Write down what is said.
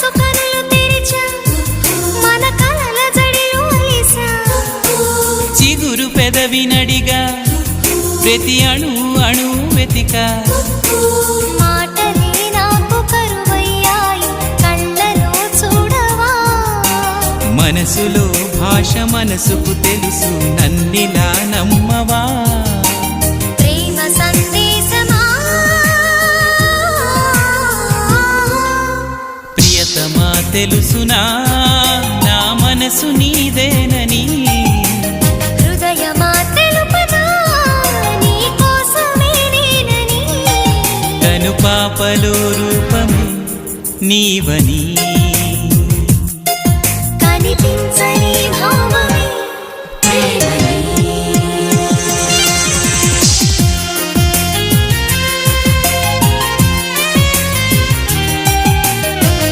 మనసు కనులు తెరిచా మన కలల జడిలో అలిసా చిగురు పెదవి నడిగా ప్రతి అణు అణు వెతిక మాటలే నాకు కరువయ్యాయి కళ్ళలో చూడవా మనసులో భాష మనసుకు తెలుసు నన్నిలా నమ్మవా ప్రేమ సందేశమా ప్రియతమా తెలుసునా నా మనసు నీదేనని హృదయమా తెలుపనా నీ కోసమే నేనని కను పాపలో రూపమే నీవని కనిపించ